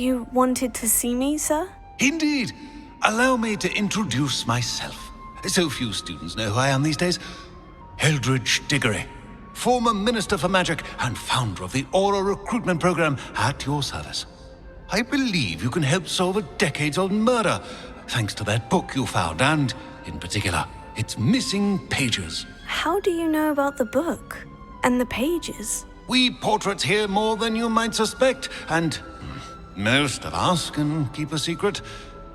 You wanted to see me, sir? Indeed. Allow me to introduce myself. So few students know who I am these days. Eldridge Diggory, former Minister for Magic and founder of the Aura Recruitment Program, at your service. I believe you can help solve a decades-old murder, thanks to that book you found, and, in particular, its missing pages. How do you know about the book? And the pages? We portraits hear more than you might suspect, and most of us can keep a secret.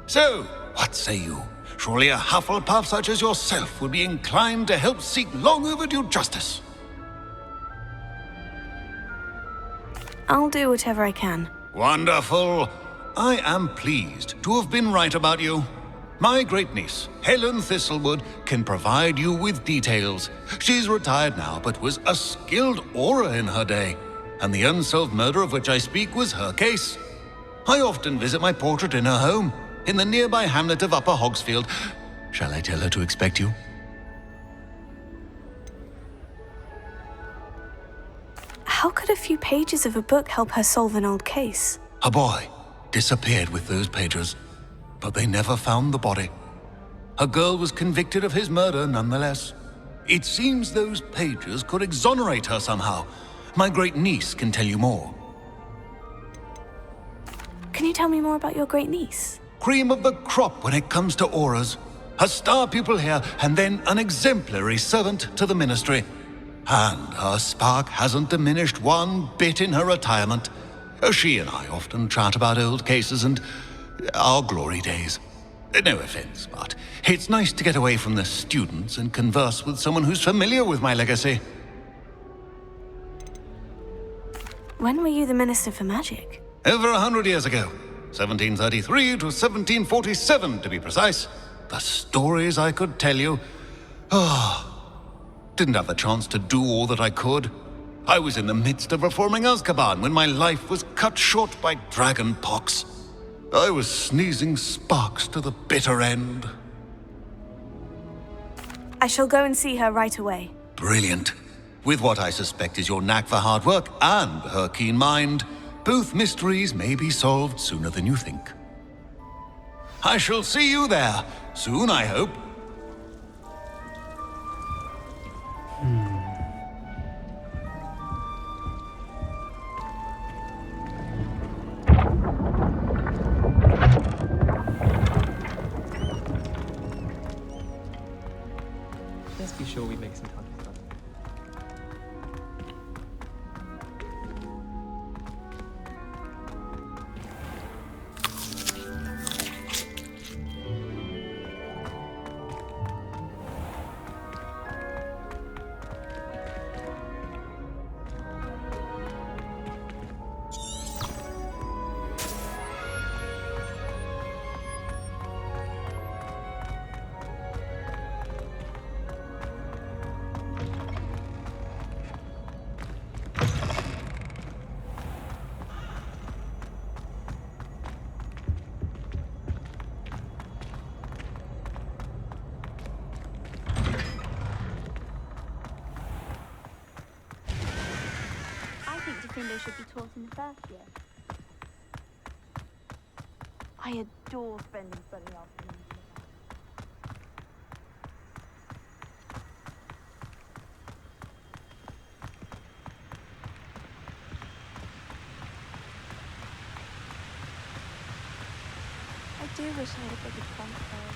So, what say you? Surely a Hufflepuff such as yourself would be inclined to help seek long overdue justice. I'll do whatever I can. Wonderful. I am pleased to have been right about you. My great-niece, Helen Thistlewood, can provide you with details. She's retired now, but was a skilled aura in her day. And the unsolved murder of which I speak was her case. I often visit my portrait in her home, in the nearby hamlet of Upper Hogsfield. Shall I tell her to expect you? How could a few pages of a book help her solve an old case? A boy disappeared with those pages, but they never found the body. A girl was convicted of his murder nonetheless. It seems those pages could exonerate her somehow. My great-niece can tell you more. Can you tell me more about your great-niece? Cream of the crop when it comes to auras. A star pupil here, and then an exemplary servant to the ministry. And her spark hasn't diminished one bit in her retirement. She and I often chat about old cases and our glory days. No offense, but it's nice to get away from the students and converse with someone who's familiar with my legacy. When were you the Minister for Magic? Over 100 years ago. 1733 to 1747, to be precise. The stories I could tell you. Didn't have the chance to do all that I could. I was in the midst of reforming Azkaban when my life was cut short by dragon pox. I was sneezing sparks to the bitter end. I shall go and see her right away. Brilliant. With what I suspect is your knack for hard work and her keen mind, both mysteries may be solved sooner than you think. I shall see you there, soon I hope. Let's be sure we make some time for that. They should be taught in the first year. I adore spending sunny afternoons. I do wish I had a bigger front though.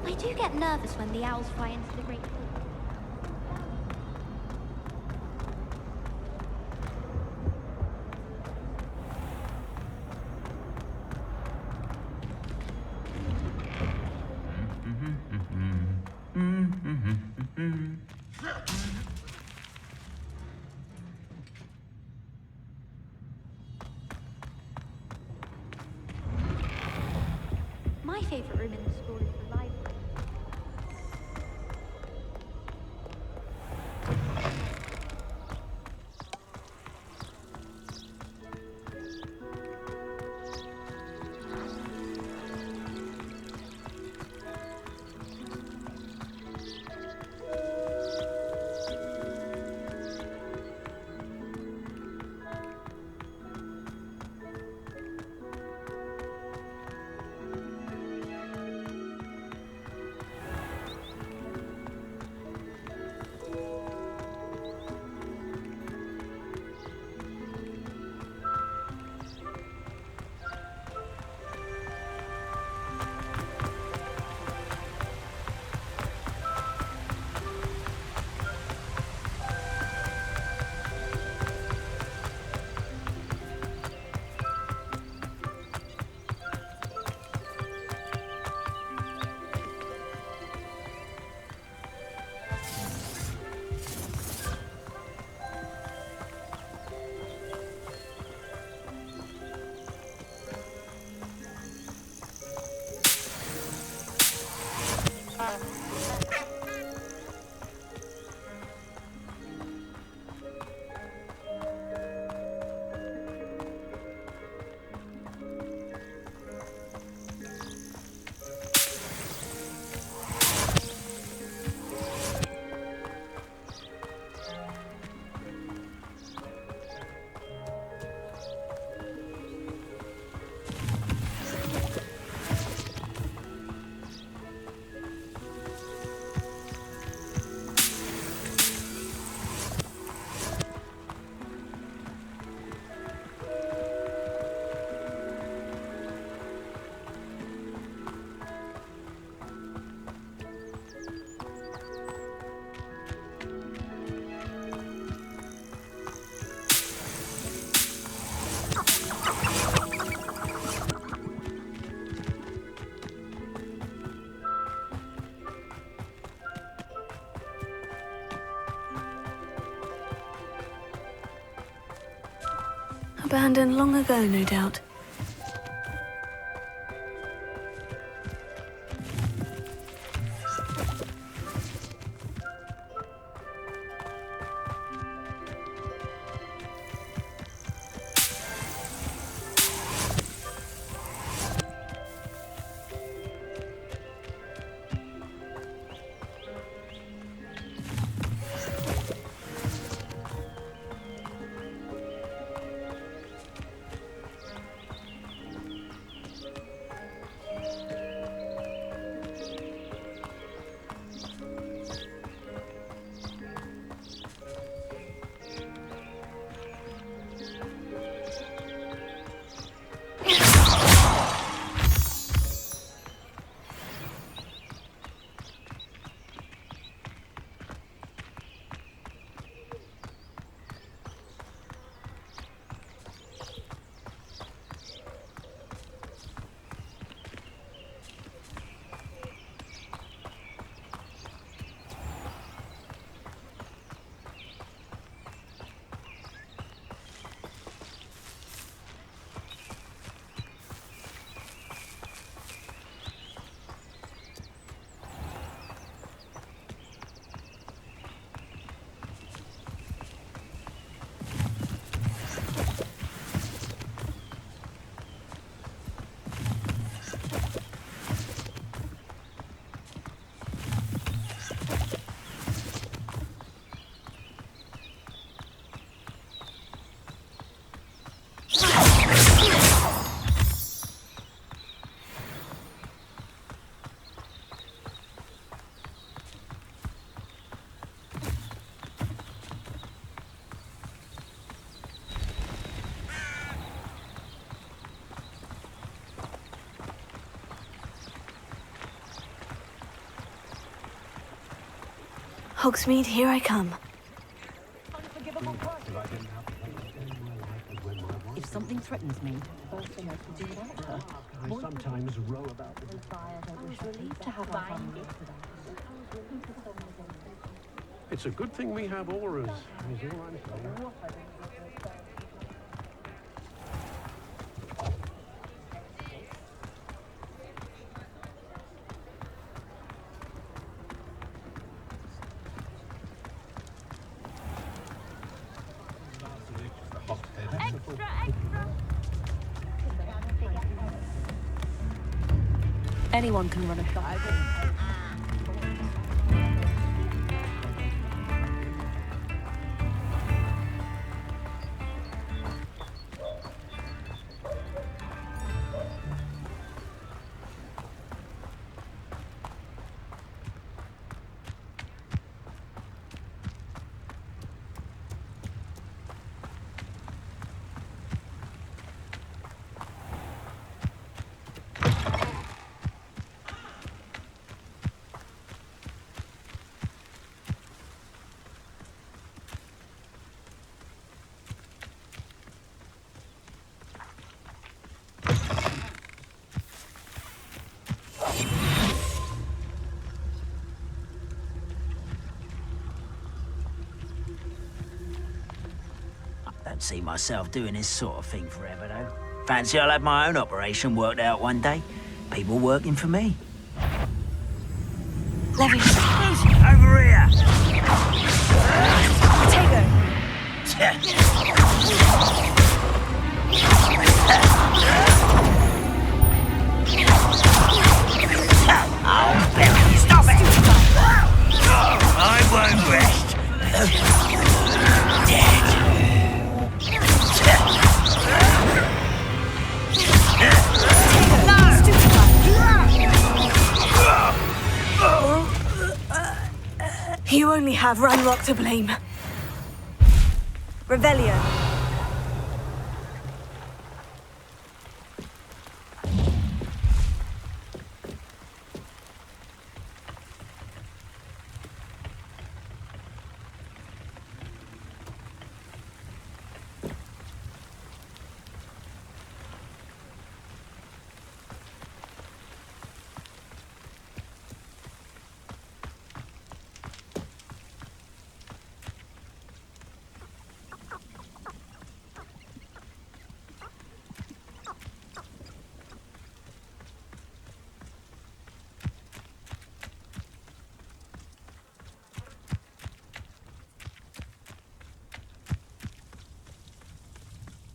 I do get nervous when the owls fly into the great hall. My favorite room in the school is the library. Abandoned long ago, no doubt. Hogsmeade, here I come. If something threatens me, first thing I can do without her. I sometimes row about the I was relieved to have our family today. It's a good thing we have auras, is all I'm saying. Anyone can run a shop. Don't see myself doing this sort of thing forever, though. Fancy I'll have my own operation worked out one day. People working for me. Levy. Over here! I'll bury you. Stop it! I won't rest. Dead. You only have Ranrock to blame. Revelio.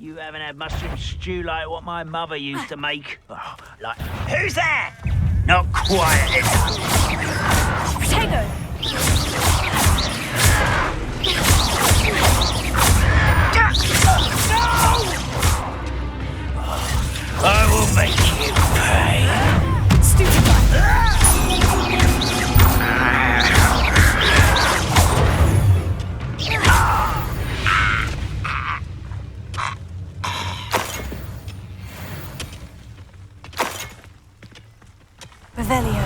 You haven't had mushroom stew like what my mother used to make. Oh, like, who's that? Not quiet enough. Protego! I will make you pay. Stupid guy! Revelio.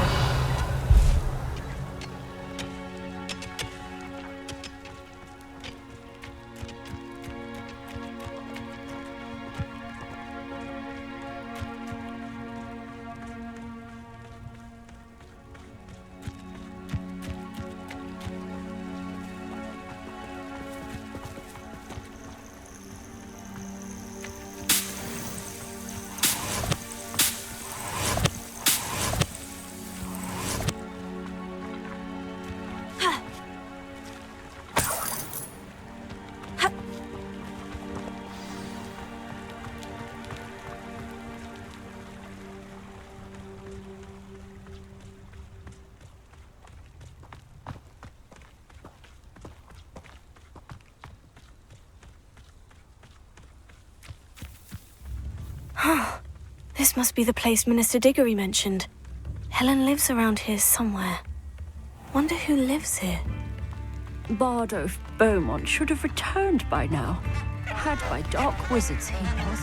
This must be the place Minister Diggory mentioned. Helen lives around here somewhere. Wonder who lives here. Bardolph Beaumont should have returned by now. Had by dark wizards he was.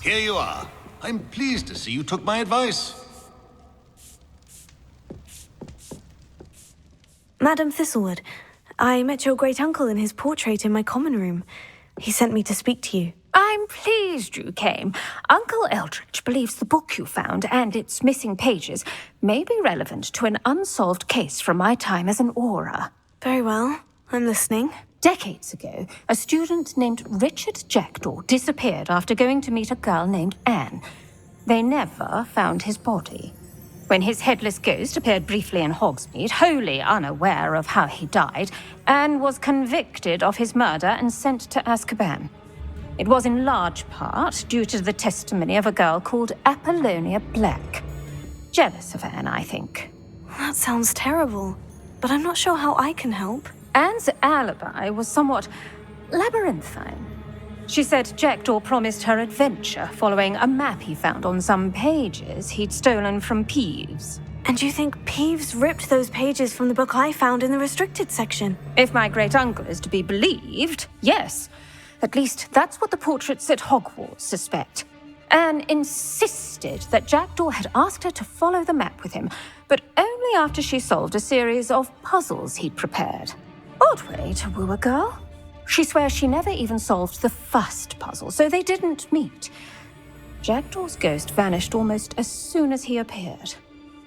Here you are. I'm pleased to see you took my advice. Madam Thistlewood, I met your great-uncle in his portrait in my common room. He sent me to speak to you. I'm pleased you came. Uncle Eldridge believes the book you found and its missing pages may be relevant to an unsolved case from my time as an aura. Very well. I'm listening. Decades ago, a student named Richard Jackdaw disappeared after going to meet a girl named Anne. They never found his body. When his headless ghost appeared briefly in Hogsmeade, wholly unaware of how he died, Anne was convicted of his murder and sent to Azkaban. It was in large part due to the testimony of a girl called Apollonia Black. Jealous of Anne, I think. That sounds terrible, but I'm not sure how I can help. Anne's alibi was somewhat labyrinthine. She said Jackdaw promised her adventure following a map he found on some pages he'd stolen from Peeves. And you think Peeves ripped those pages from the book I found in the restricted section? If my great-uncle is to be believed, yes. At least that's what the portraits at Hogwarts suspect. Anne insisted that Jackdaw had asked her to follow the map with him, but only after she solved a series of puzzles he'd prepared. Odd way to woo a girl. She swears she never even solved the first puzzle, so they didn't meet. Jackdaw's ghost vanished almost as soon as he appeared.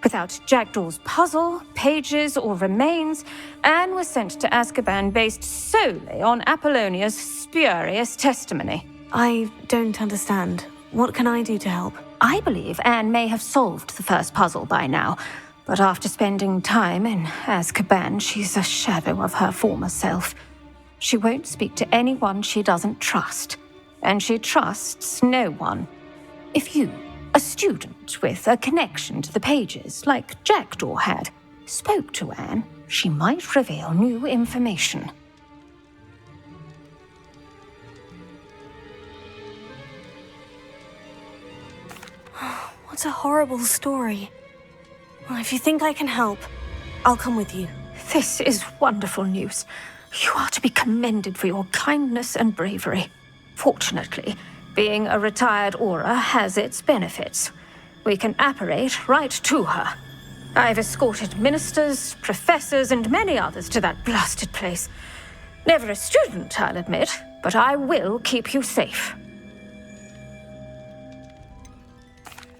Without Jackdaw's puzzle, pages, or remains, Anne was sent to Azkaban based solely on Apollonia's spurious testimony. I don't understand. What can I do to help? I believe Anne may have solved the first puzzle by now, but after spending time in Azkaban, she's a shadow of her former self. She won't speak to anyone she doesn't trust, and she trusts no one. If you, a student with a connection to the pages, like Jackdaw had, spoke to Anne, she might reveal new information. What a horrible story. Well, if you think I can help, I'll come with you. This is wonderful news. You are to be commended for your kindness and bravery. Fortunately, being a retired aura has its benefits. We can apparate right to her. I've escorted ministers, professors, and many others to that blasted place. Never a student, I'll admit, but I will keep you safe.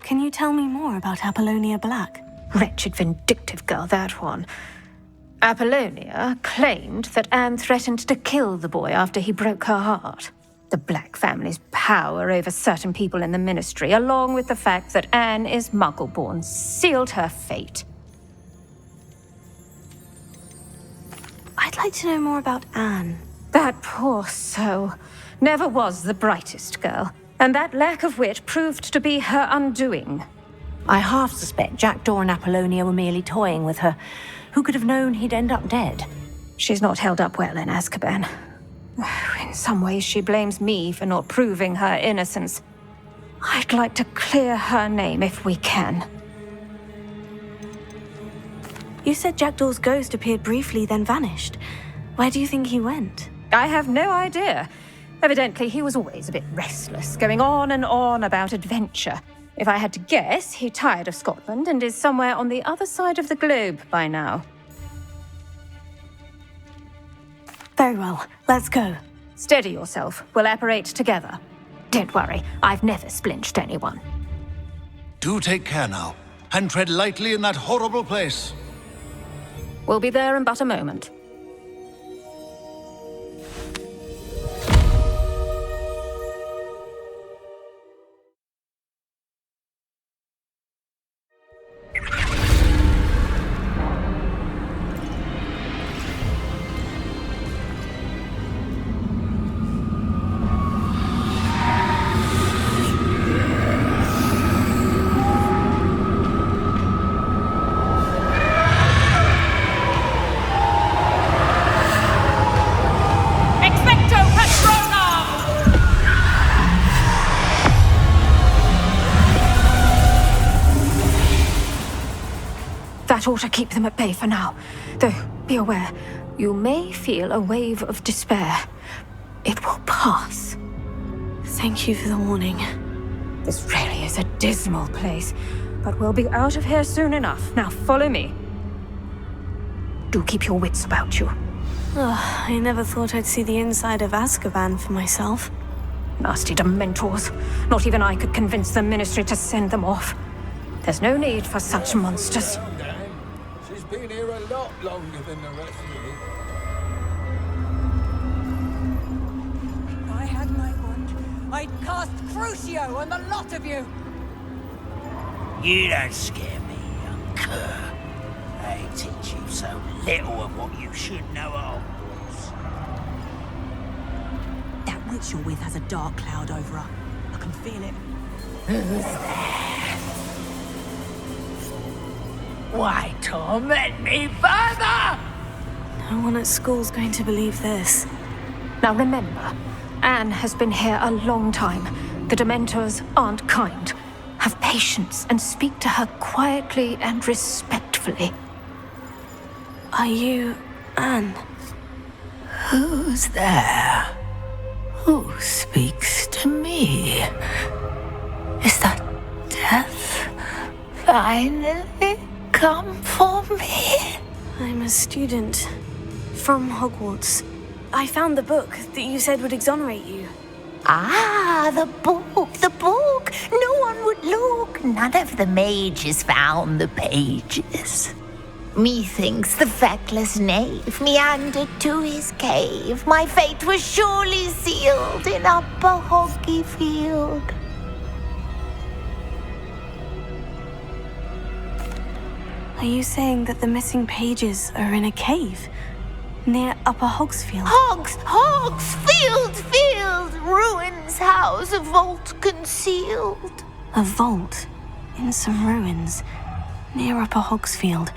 Can you tell me more about Apollonia Black? Wretched, vindictive girl, that one. Apollonia claimed that Anne threatened to kill the boy after he broke her heart. The Black family's power over certain people in the ministry, along with the fact that Anne is Muggle-born, sealed her fate. I'd like to know more about Anne. That poor soul never was the brightest girl, and that lack of wit proved to be her undoing. I half suspect Jackdaw and Apollonia were merely toying with her. Who could have known he'd end up dead? She's not held up well in Azkaban. In some ways, she blames me for not proving her innocence. I'd like to clear her name if we can. You said Jackdaw's ghost appeared briefly, then vanished. Where do you think he went? I have no idea. Evidently, he was always a bit restless, going on and on about adventure. If I had to guess, he tired of Scotland and is somewhere on the other side of the globe by now. Very well, let's go. Steady yourself. We'll apparate together. Don't worry, I've never splinched anyone. Do take care now, and tread lightly in that horrible place. We'll be there in but a moment. That ought to keep them at bay for now. Though, be aware, you may feel a wave of despair. It will pass. Thank you for the warning. This really is a dismal place, but we'll be out of here soon enough. Now follow me. Do keep your wits about you. I never thought I'd see the inside of Azkaban for myself. Nasty Dementors. Not even I could convince the Ministry to send them off. There's no need for such monsters. She's been here a lot longer than the rest of you. If I had my wand, I'd cast Crucio on the lot of you! You don't scare me, young cur. They teach you so little of what you should know at Hogwarts. That witch you're with has a dark cloud over her. I can feel it. Who's there? Why torment me further? No one at school's going to believe this. Now remember, Anne has been here a long time. The Dementors aren't kind. Have patience and speak to her quietly and respectfully. Are you Anne? Who's there? Who speaks to me? Is that death finally come for me? I'm a student from Hogwarts. I found the book that you said would exonerate you. Ah, the book, the book. No one would look. None of the mages found the pages. Methinks the feckless knave meandered to his cave. My fate was surely sealed in Upper Hoggyfield. Are you saying that the missing pages are in a cave near Upper Hogsfield? Field, ruins house, a vault concealed. A vault in some ruins near Upper Hogsfield.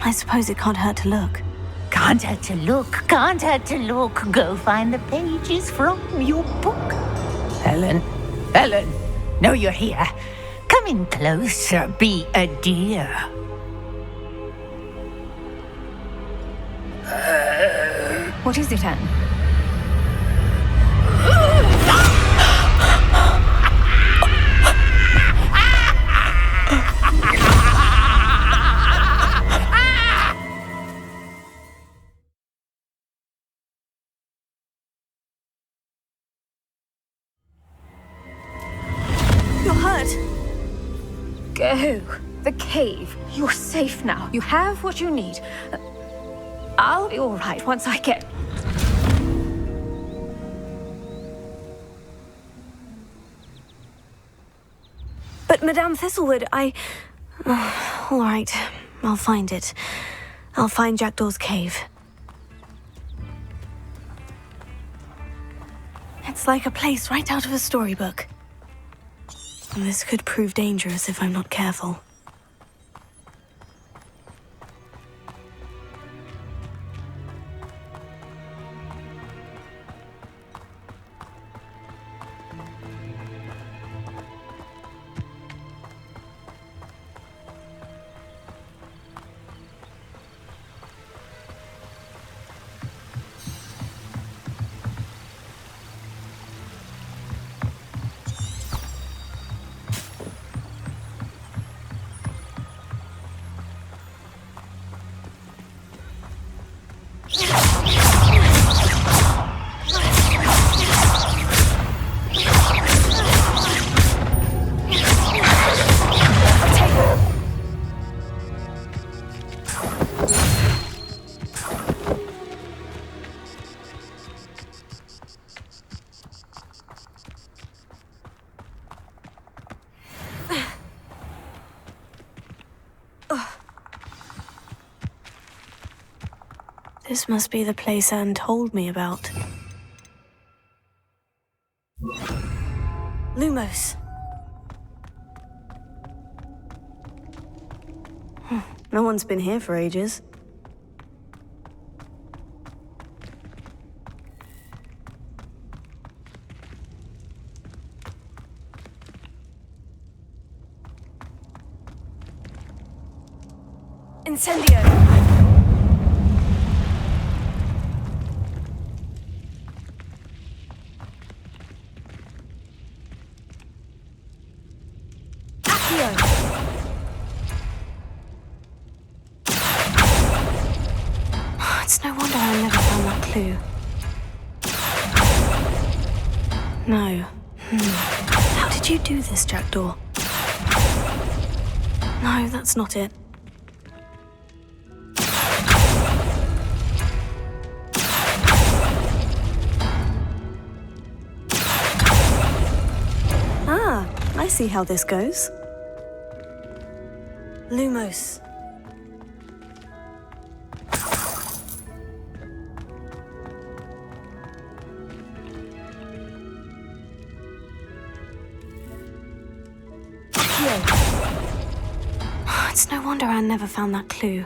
I suppose it can't hurt to look. Can't hurt to look. Go find the pages from your book. Helen, know you're here. Come in closer, be a dear. What is it, Anne? You're hurt. Go. The cave. You're safe now. You have what you need. I'll be all right once I get... But Madame Thistlewood, all right, I'll find it. I'll find Jackdaw's cave. It's like a place right out of a storybook. And this could prove dangerous if I'm not careful. This must be the place Anne told me about. Lumos. No one's been here for ages. Incendio! It's no wonder I never found that clue. No. How did you do this, Jackdaw? No, that's not it. Ah, I see how this goes. Lumos. It's no wonder Anne never found that clue.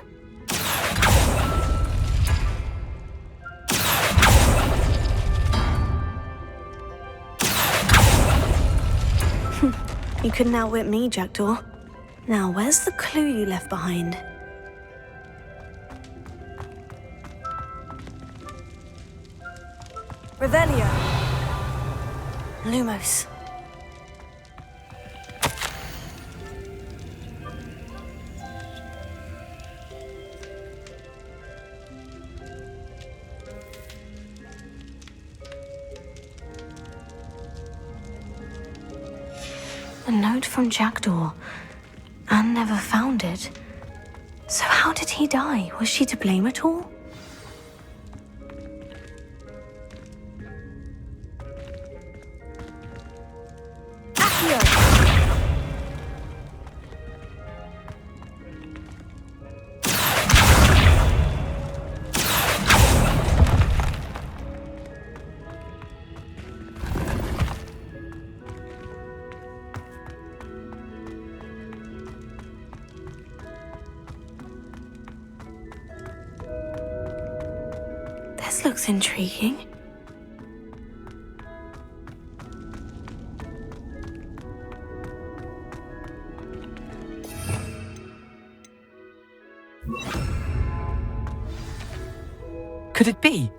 You couldn't outwit me, Jackdaw. Now, where's the clue you left behind? Revelio. Lumos. A note from Jackdaw. Anne never found it. So how did he die? Was she to blame at all? This looks intriguing. Could it be?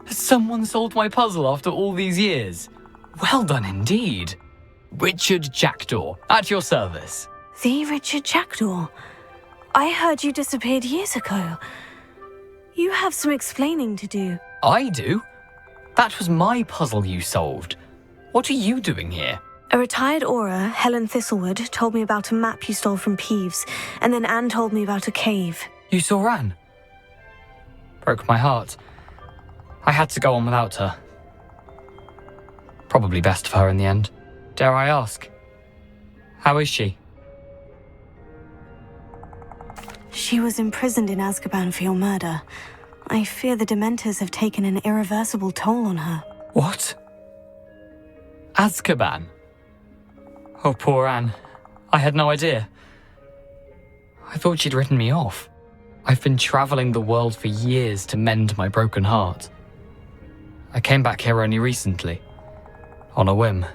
Has someone solved my puzzle after all these years? Well done indeed. Richard Jackdaw, at your service. The Richard Jackdaw? I heard you disappeared years ago. You have some explaining to do. I do? That was my puzzle you solved. What are you doing here? A retired Aura, Helen Thistlewood, told me about a map you stole from Peeves, and then Anne told me about a cave. You saw Anne? Broke my heart. I had to go on without her. Probably best for her in the end. Dare I ask? How is she? She was imprisoned in Azkaban for your murder. I fear the Dementors have taken an irreversible toll on her. What? Azkaban. Oh, poor Anne. I had no idea. I thought she'd written me off. I've been traveling the world for years to mend my broken heart. I came back here only recently, on a whim.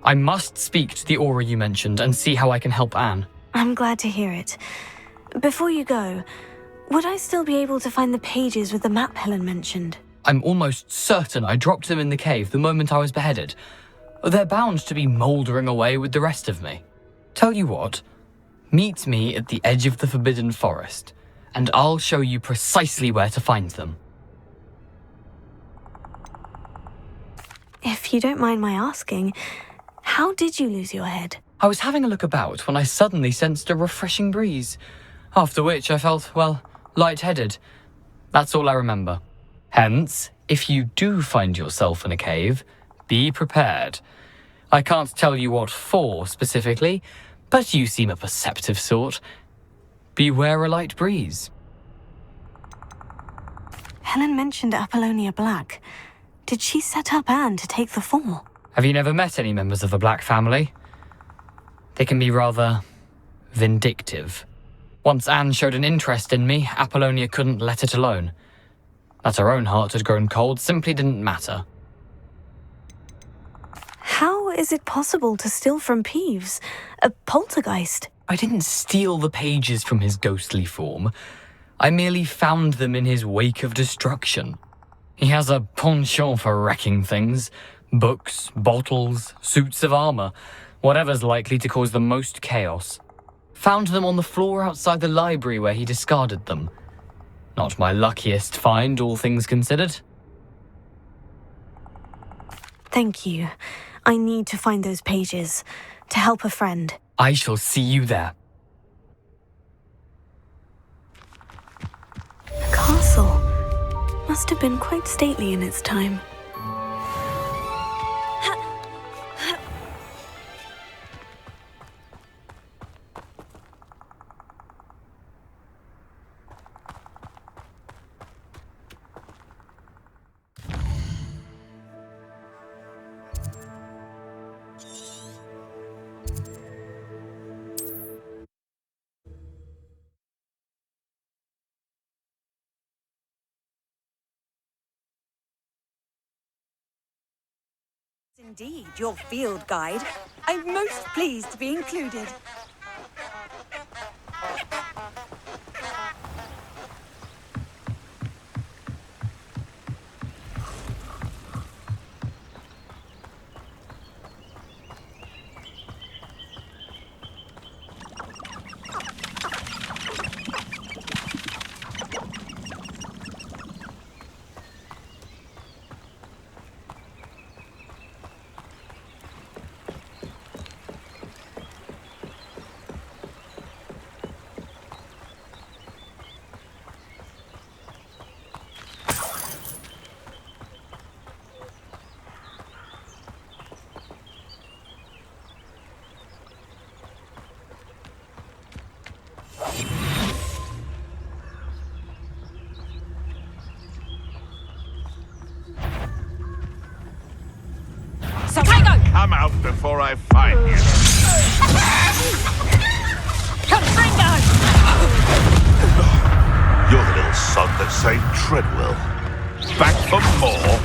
I must speak to the aura you mentioned and see how I can help Anne. I'm glad to hear it. Before you go, would I still be able to find the pages with the map Helen mentioned? I'm almost certain I dropped them in the cave the moment I was beheaded. They're bound to be mouldering away with the rest of me. Tell you what, meet me at the edge of the Forbidden Forest, and I'll show you precisely where to find them. If you don't mind my asking, how did you lose your head? I was having a look about when I suddenly sensed a refreshing breeze, after which I felt, well, lightheaded. That's all I remember. Hence, if you do find yourself in a cave, be prepared. I can't tell you what for specifically, but you seem a perceptive sort. Beware a light breeze. Helen mentioned Apollonia Black. Did she set up Anne to take the fall? Have you never met any members of the Black family? They can be rather vindictive. Once Anne showed an interest in me, Apollonia couldn't let it alone. That her own heart had grown cold simply didn't matter. How is it possible to steal from Peeves? A poltergeist? I didn't steal the pages from his ghostly form. I merely found them in his wake of destruction. He has a penchant for wrecking things. Books, bottles, suits of armor, whatever's likely to cause the most chaos. Found them on the floor outside the library where he discarded them. Not my luckiest find, all things considered. Thank you. I need to find those pages to help a friend. I shall see you there. The castle must have been quite stately in its time. Indeed, your field guide. I'm most pleased to be included. Come out before I find you. Confringo! You're the little sod that saved Treadwell. Back for more?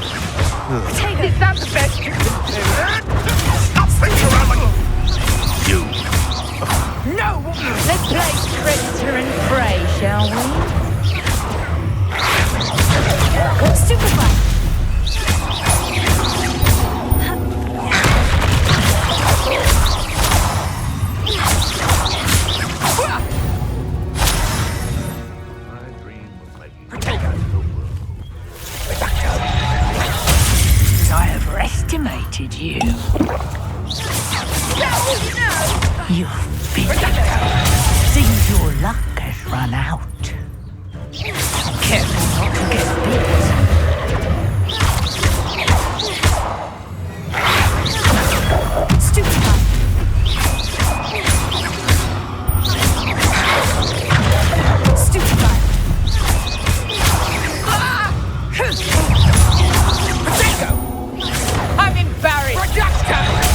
Is that the best you can do? Stop thinking around like you. No! Let's play trickster and prey, shall we? Stupefy! Estimated you. You've been. Seems your luck has run out. Careful not to get bit. Stupefy! Stupefy! Potato! I'm embarrassed! Projector!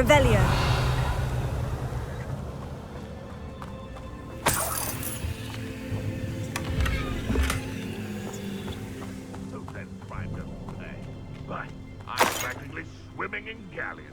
Revelio. So then find a play. But I'm practically swimming in galleons.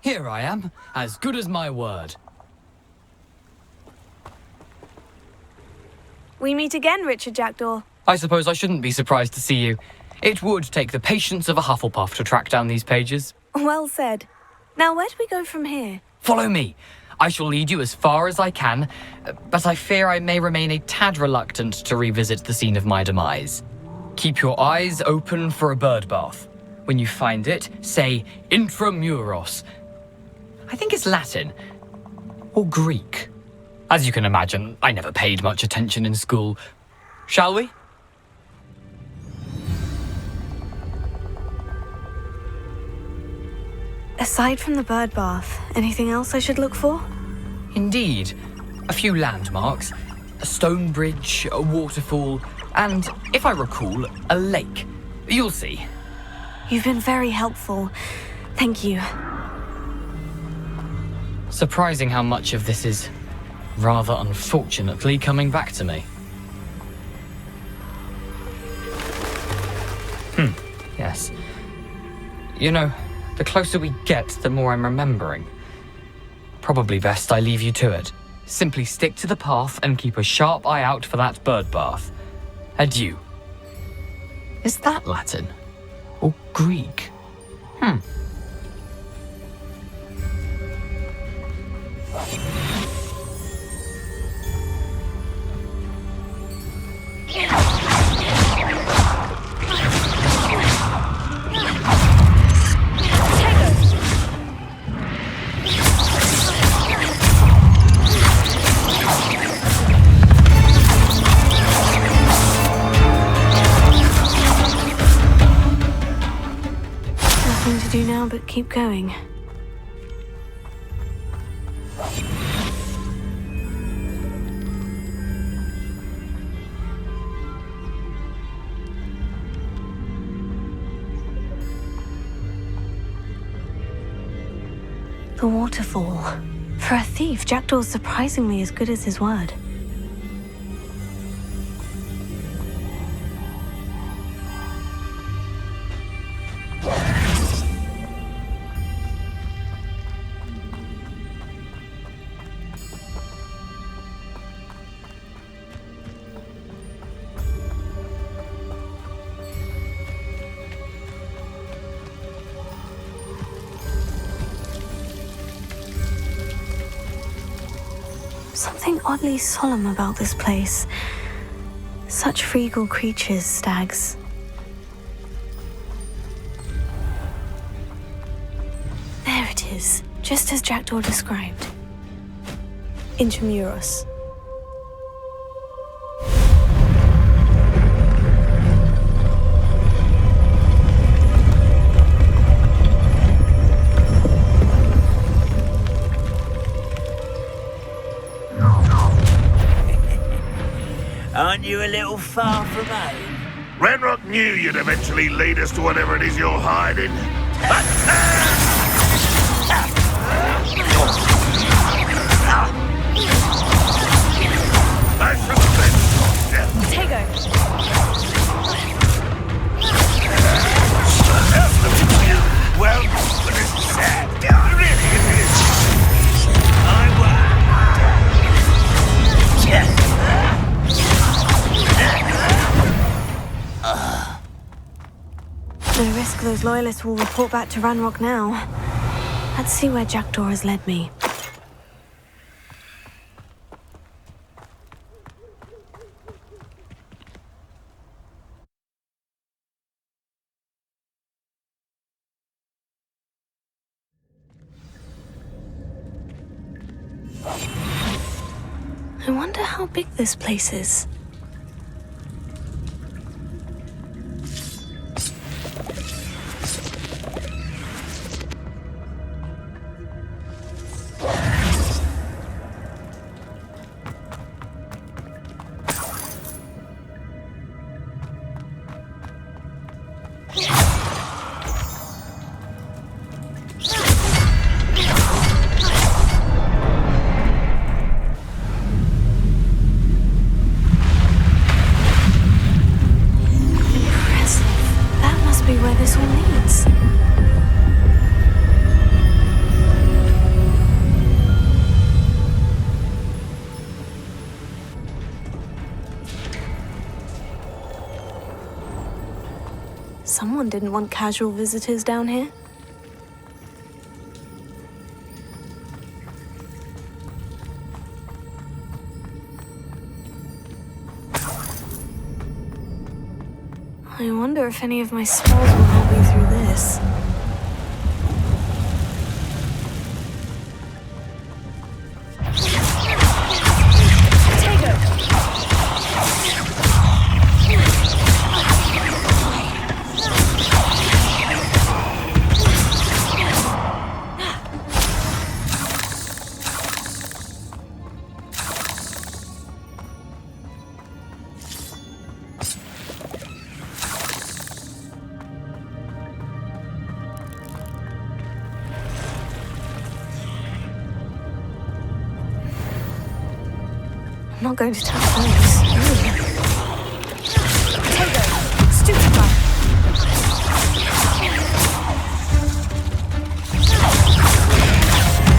Here I am, as good as my word. We meet again, Richard Jackdaw. I suppose I shouldn't be surprised to see you. It would take the patience of a Hufflepuff to track down these pages. Well said. Now, where do we go from here? Follow me. I shall lead you as far as I can, but I fear I may remain a tad reluctant to revisit the scene of my demise. Keep your eyes open for a bird bath. When you find it, say intramuros. I think it's Latin. Or Greek. As you can imagine, I never paid much attention in school. Shall we? Aside from the bird bath, anything else I should look for? Indeed. A few landmarks. A stone bridge, a waterfall, and, if I recall, a lake. You'll see. You've been very helpful. Thank you. Surprising how much of this is, rather unfortunately, coming back to me. Yes. You know, the closer we get, the more I'm remembering. Probably best I leave you to it. Simply stick to the path and keep a sharp eye out for that bird bath. Adieu. Is that Latin? Or Greek? Nothing to do now but keep going. The waterfall. For a thief, Jackdaw's surprisingly as good as his word. Something oddly solemn about this place. Such regal creatures, stags. There it is, just as Jackdaw described. Intramuros. Aren't you a little far from home? Ranrock knew you'd eventually lead us to whatever it is you're hiding. I suspect. Tego! Well, this is sad. Really, it is. No risk those loyalists will report back to Ranrock now. Let's see where Jackdaw has led me. I wonder how big this place is. Someone didn't want casual visitors down here. I wonder if any of my spells will help me through this. I'm not going to touch those. Potato! Stupefy!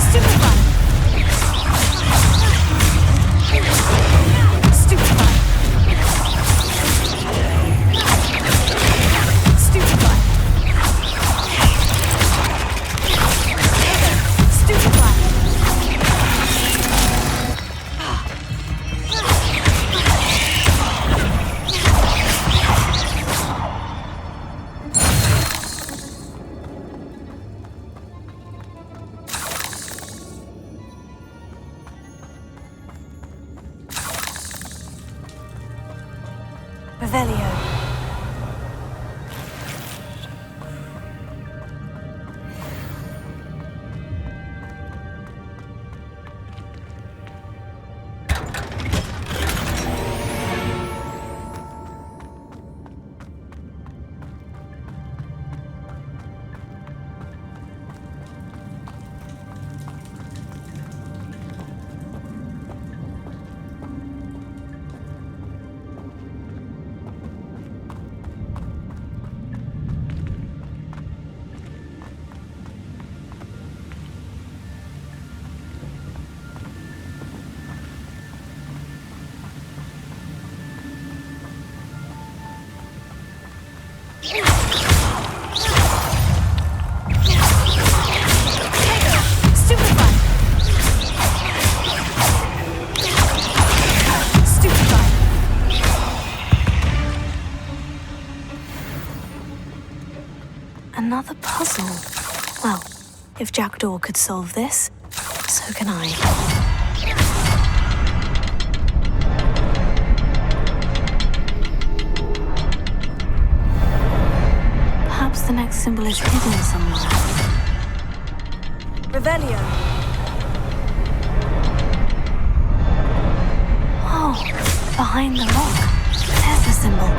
Stupefy! Stupefy! Stupefy! Stupefy! Revelio. Another puzzle. Well, if Jackdaw could solve this, so can I. Perhaps the next symbol is hidden somewhere. Revelio. Oh, behind the rock. There's the symbol.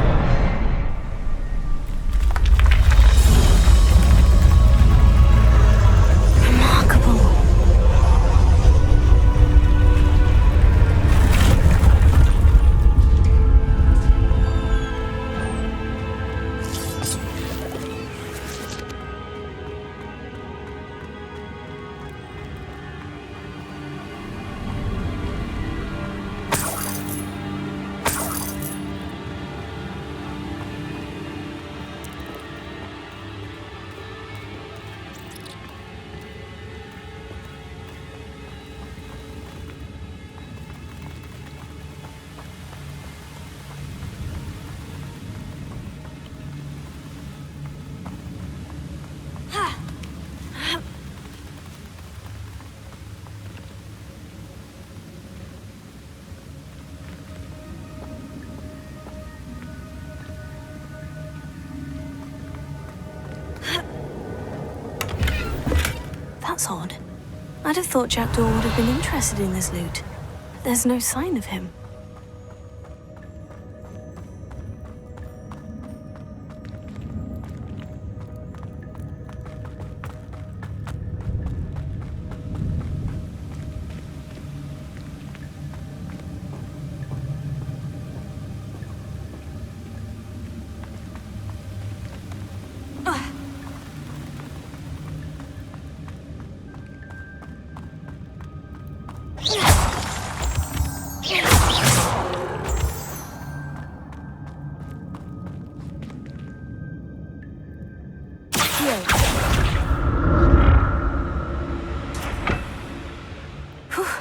That's odd. I'd have thought Jackdaw would have been interested in this loot. But there's no sign of him.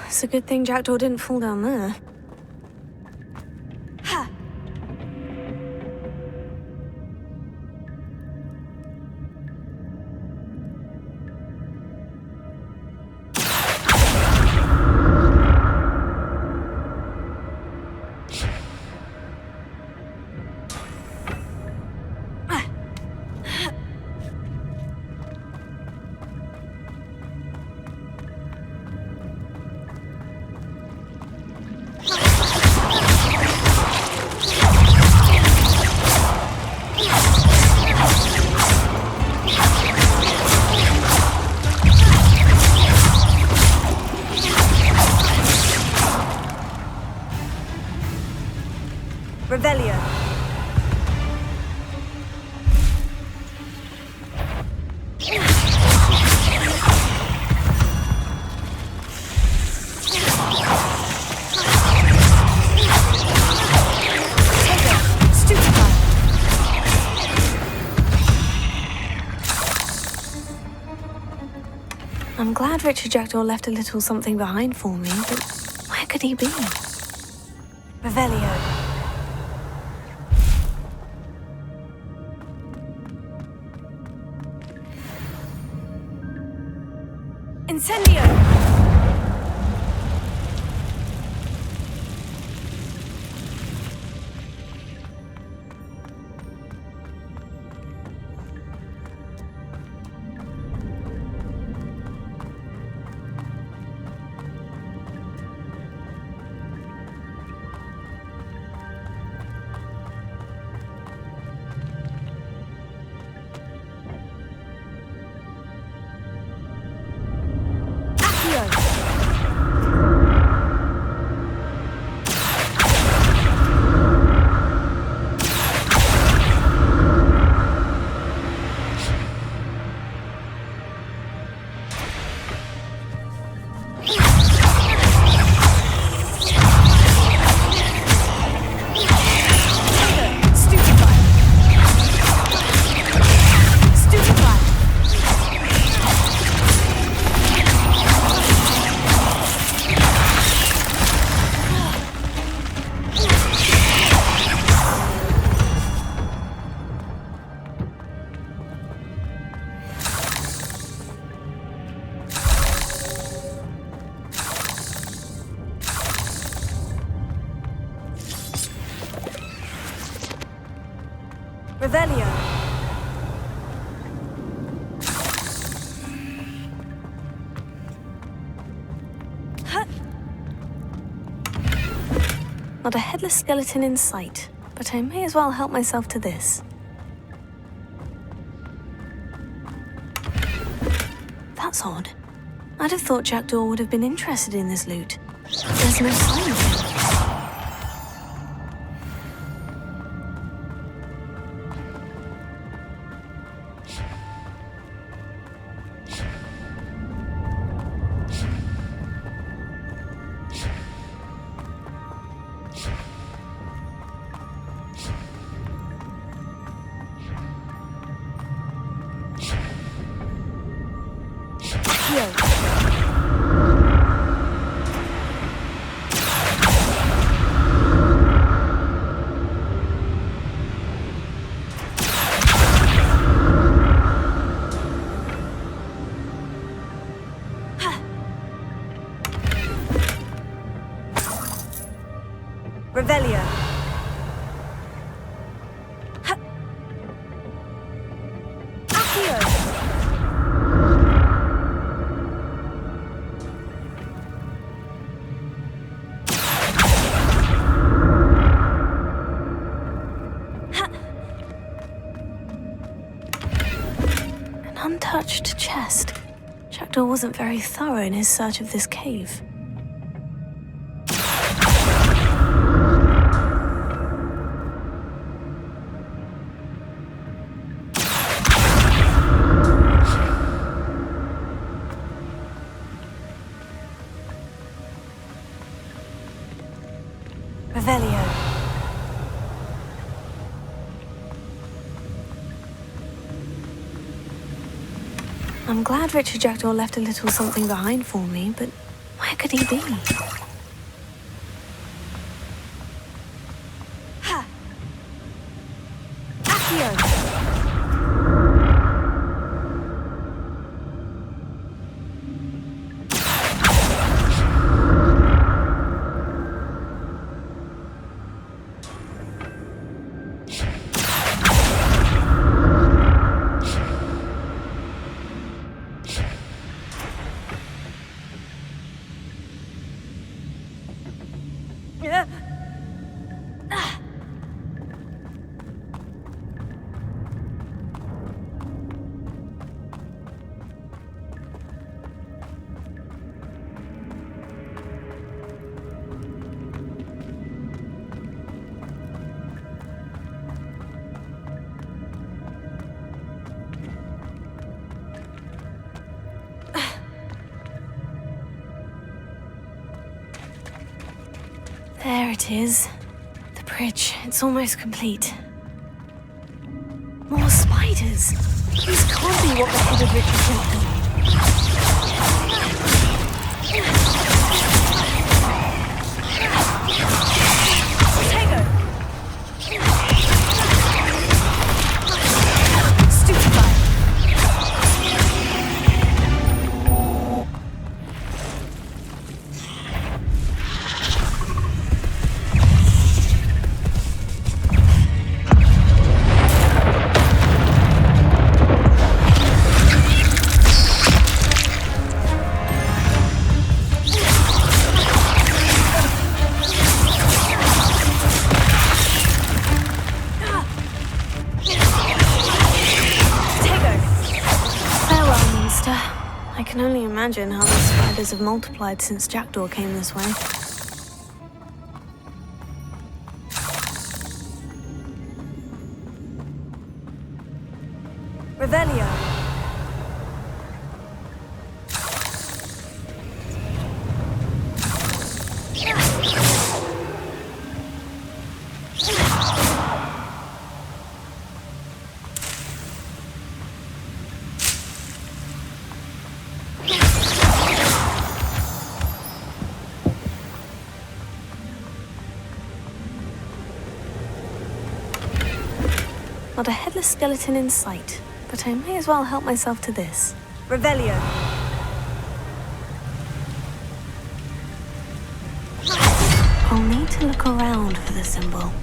It's a good thing Jackdaw didn't fall down there. Revelio. I'm glad Richard Jackdaw left a little something behind for me, but where could he be? Revelio. Incendio! Revelio. Not a headless skeleton in sight, but I may as well help myself to this. That's odd. I'd have thought Jackdaw would have been interested in this loot. There's no sign of him. Revelio. Accio. Jackdaw wasn't very thorough in his search of this cave. Revelio. I'm glad Richard Jackdaw left a little something behind for me, but where could he be? Ha! Accio! There it is. The bridge. It's almost complete. More spiders. These can't be what the head of Richard Jackdaw. I can only imagine how the spiders have multiplied since Jackdaw came this way. Revelio. Not a headless skeleton in sight, but I may as well help myself to this. Revelio. I'll need to look around for the symbol.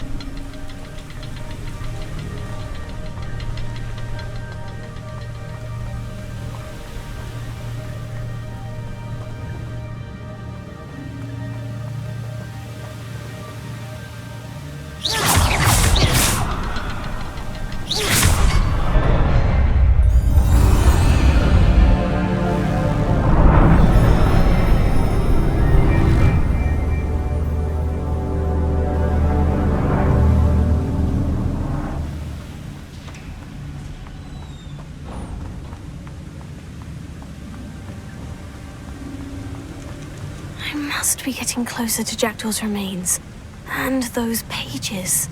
I must be getting closer to Jackdaw's remains. And those pages.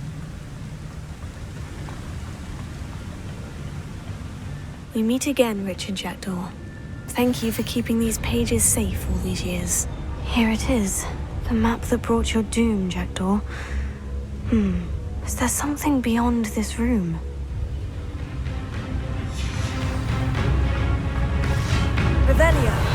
We meet again, Richard Jackdaw. Thank you for keeping these pages safe all these years. Here it is. The map that brought your doom, Jackdaw. Is there something beyond this room? Revelio.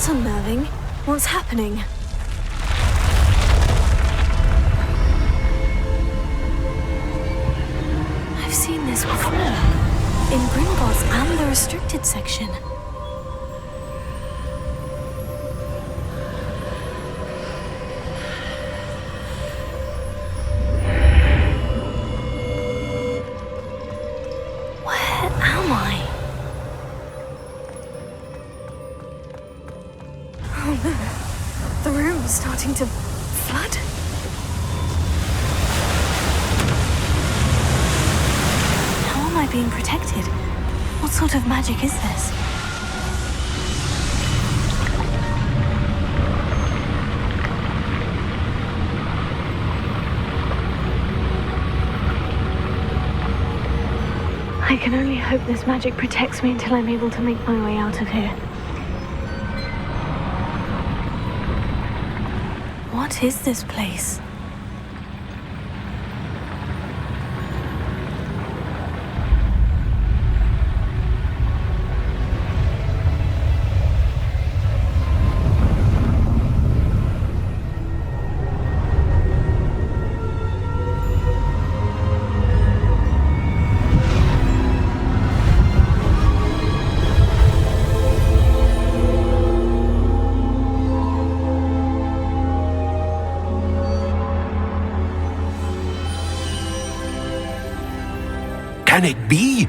That's unnerving. What's happening? I've seen this before. In Gringotts and the restricted section. Where am I? Oh no. The room's starting to flood. How am I being protected? What sort of magic is this? I can only hope this magic protects me until I'm able to make my way out of here. What is this place? Can it be?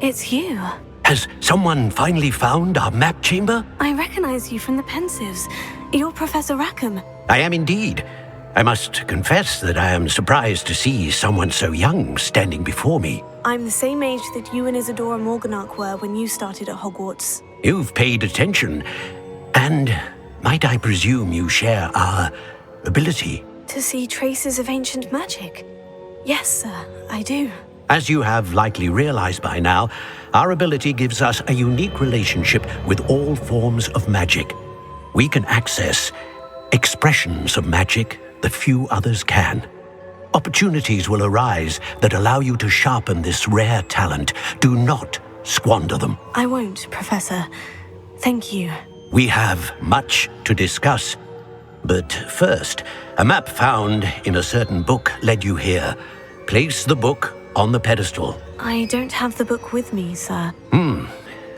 It's you. Has someone finally found our map chamber? I recognize you from the Pensives. You're Professor Rackham. I am indeed. I must confess that I am surprised to see someone so young standing before me. I'm the same age that you and Isadora Morganach were when you started at Hogwarts. You've paid attention. And might I presume you share our ability? To see traces of ancient magic? Yes, sir, I do. As you have likely realized by now, our ability gives us a unique relationship with all forms of magic. We can access expressions of magic that few others can. Opportunities will arise that allow you to sharpen this rare talent. Do not squander them. I won't, Professor. Thank you. We have much to discuss. But first, a map found in a certain book led you here. Place the book on the pedestal. I don't have the book with me, sir.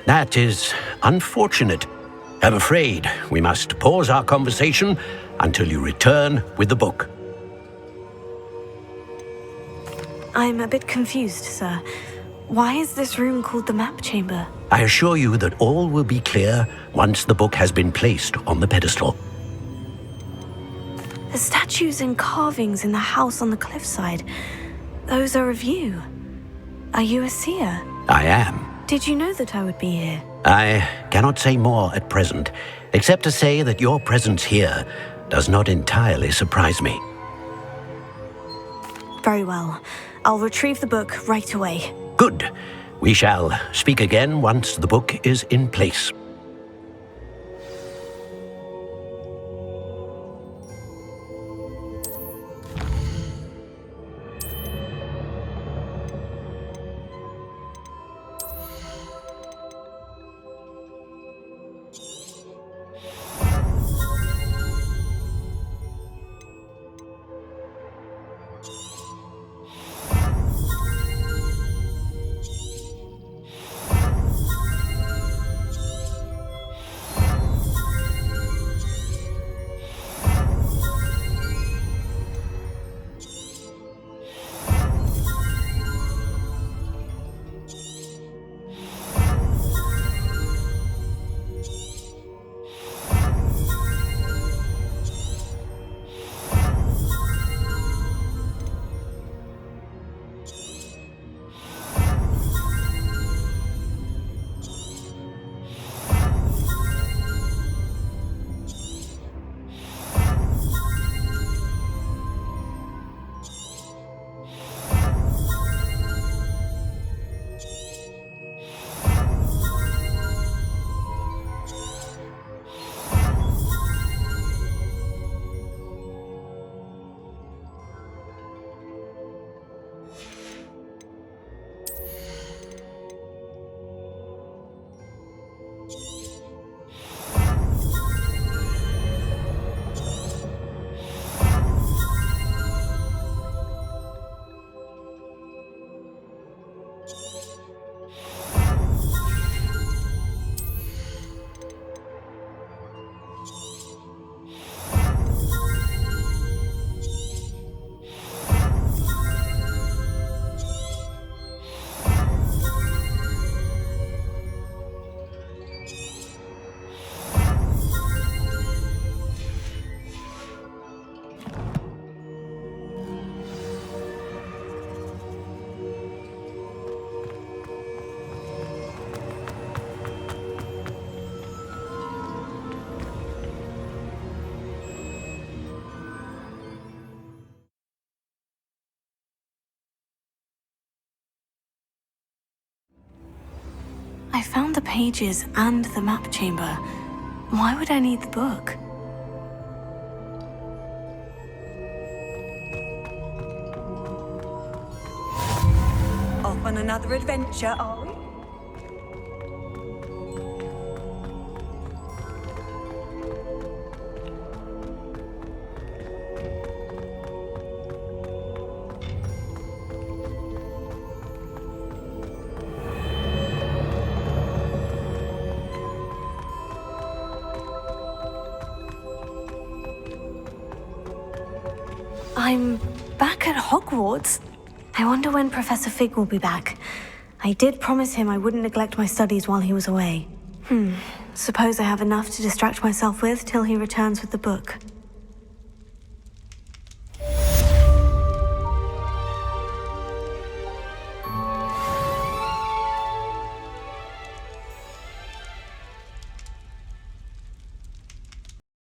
That is unfortunate. I'm afraid we must pause our conversation until you return with the book. I'm a bit confused, sir. Why is this room called the map chamber? I assure you that all will be clear once the book has been placed on the pedestal. The statues and carvings in the house on the cliffside, those are of you. Are you a seer? I am. Did you know that I would be here? I cannot say more at present, except to say that your presence here does not entirely surprise me. Very well. I'll retrieve the book right away. Good. We shall speak again once the book is in place. I found the pages and the map chamber. Why would I need the book? Off on another adventure, are we? I'm back at Hogwarts. I wonder when Professor Fig will be back. I did promise him I wouldn't neglect my studies while he was away. Suppose I have enough to distract myself with till he returns with the book.